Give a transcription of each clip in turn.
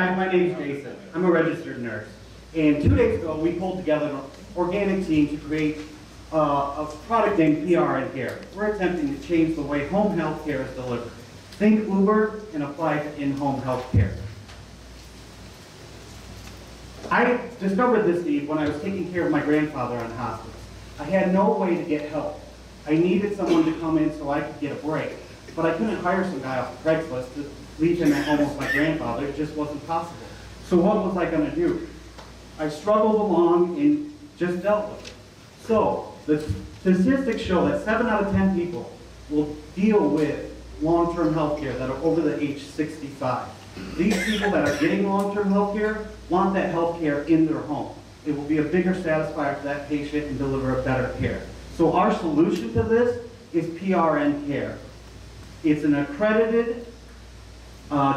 guys, my name's Jason. I'm a registered nurse. And 2 days ago, we pulled together an organic team to create a product named PRN Care. We're attempting to change the way home health care is delivered. Think Uber and apply it to in-home health care. I discovered this need when I was taking care of my grandfather on hospice. I had no way to get help. I needed someone to come in so I could get a break. But I couldn't hire some guy off Craigslist to leave him at home with my grandfather. It just wasn't possible. So what was I going to do? I struggled along and just dealt with it. So the statistics show that 7 out of 10 people will deal with long-term health care that are over the age 65. These people that are getting long-term health care want that health care in their home. It will be a bigger satisfier for that patient and deliver a better care. So our solution to this is PRN Care. It's an accredited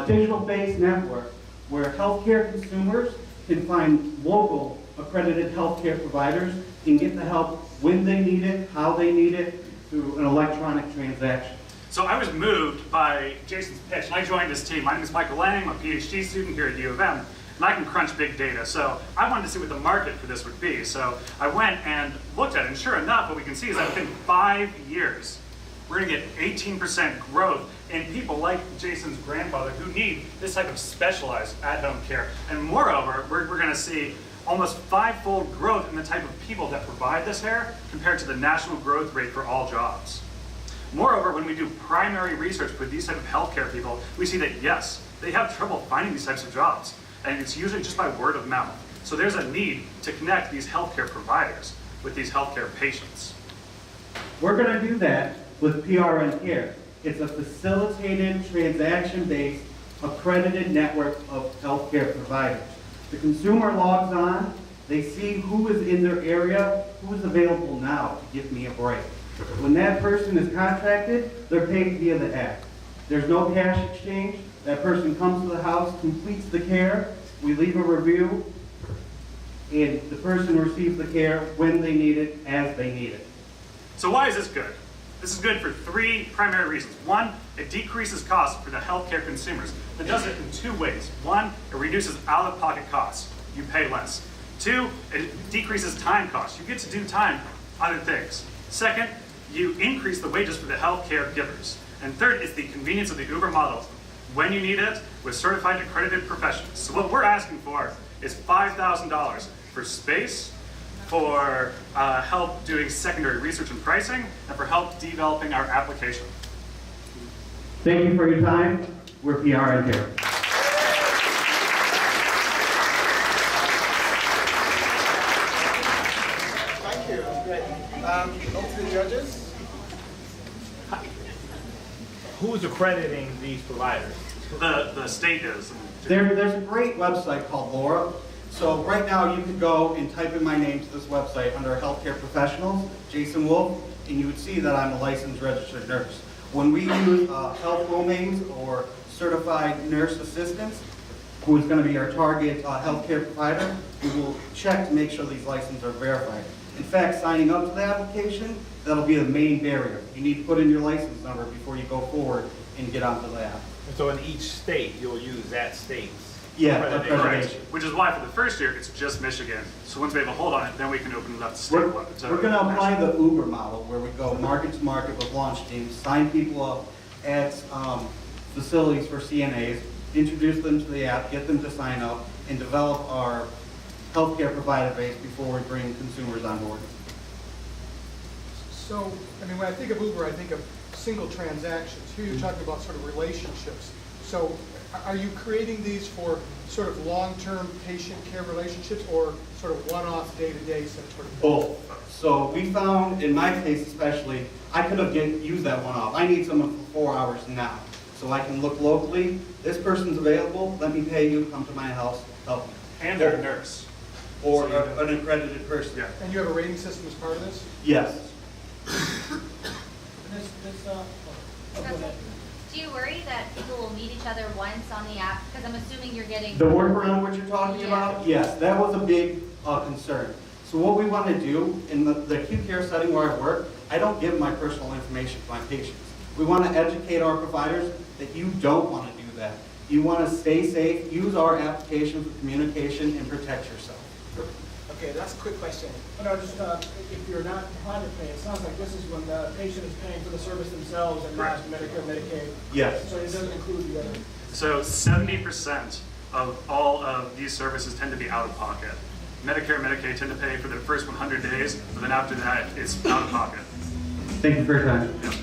digital-based network where healthcare consumers can find local accredited healthcare providers and get the help when they need it, how they need it, through an electronic transaction. So I was moved by Jason's pitch, and I joined this team. My name is Michael Lang. I'm a PhD student here at U of M, and I can crunch big data. So I wanted to see what the market for this would be. So I went and looked at it, and sure enough, what we can see is that within 5 years, we're going to get 18% growth in people like Jason's grandfather who need this type of specialized at-home care. And moreover, we're going to see almost 5-fold growth in the type of people that provide this care compared to the national growth rate for all jobs. Moreover, when we do primary research with these type of healthcare people, we see that yes, they have trouble finding these types of jobs. And it's usually just by word of mouth. So there's a need to connect these healthcare providers with these healthcare patients. We're going to do that with PRN Care. It's a facilitated, transaction-based, accredited network of healthcare providers. The consumer logs on, they see who is in their area, who is available now to give me a break. When that person is contracted, they're paid via the app. There's no cash exchange. That person comes to the house, completes the care, we leave a review, and the person receives the care when they need it, as they need it. So why is this good? This is good for 3 primary reasons. 1, it decreases costs for the healthcare consumers. It does it in 2 ways. 1, it reduces out-of-pocket costs. You pay less. 2, it decreases time costs. You get to do time other things. 2nd, you increase the wages for the healthcare givers. And 3rd is the convenience of the Uber model. When you need it, with certified and accredited professionals. So what we're asking for is $5,000 for space, for help doing secondary research and pricing, and for help developing our application. Thank you for your time. We're PRN Care. Thank you. Over to the judges. Who's accrediting these providers? The state is. There's a great website called Laura. So right now you could go and type in my name to this website under healthcare professionals, Jason Wolf, and you would see that I'm a licensed registered nurse. When we use health roommates or certified nurse assistants, who is going to be our target healthcare provider, we will check to make sure these licenses are verified. In fact, signing up to the application, that'll be the main barrier. You need to put in your license number before you go forward and get onto the app. And so in each state, you'll use that state's Yeah, Correct. Which is why for the first year, it's just Michigan. So once we have a hold on it, then we can open it up to state. We're going to apply the Uber model where we go market to market with launch teams, sign people up at facilities for CNAs, introduce them to the app, get them to sign up, and develop our healthcare provider base before we bring consumers on board. So, I mean, when I think of Uber, I think of single transactions. Here you're talking about sort of relationships. So are you creating these for sort of long-term patient care relationships or sort of one-off day-to-day sort of? Both. So we found, in my case especially, I could have used that one-off. I need someone for 4 hours now. So I can look locally, this person's available, let me pay you, come to my house, help me. And they're a nurse. Or an accredited person. Yeah. And you have a rating system as part of this? Yes. Do you worry that people will meet each other once on the app? Because I'm assuming you're getting... The workaround what you're talking about? Yes, that was a big concern. So what we want to do in the acute care setting where I work, I don't give my personal information to my patients. We want to educate our providers that you don't want to do that. You want to stay safe, use our application for communication, and protect yourself. Okay, that's a quick question. No, just, if you're not private pay, it sounds like this is when the patient is paying for the service themselves and not Medicare, Medicaid. Yes. So it doesn't include the other. So 70% of all of these services tend to be out of pocket. Medicare, Medicaid tend to pay for the first 100 days, but then after that, it's out of pocket. Thank you for your time. Yep.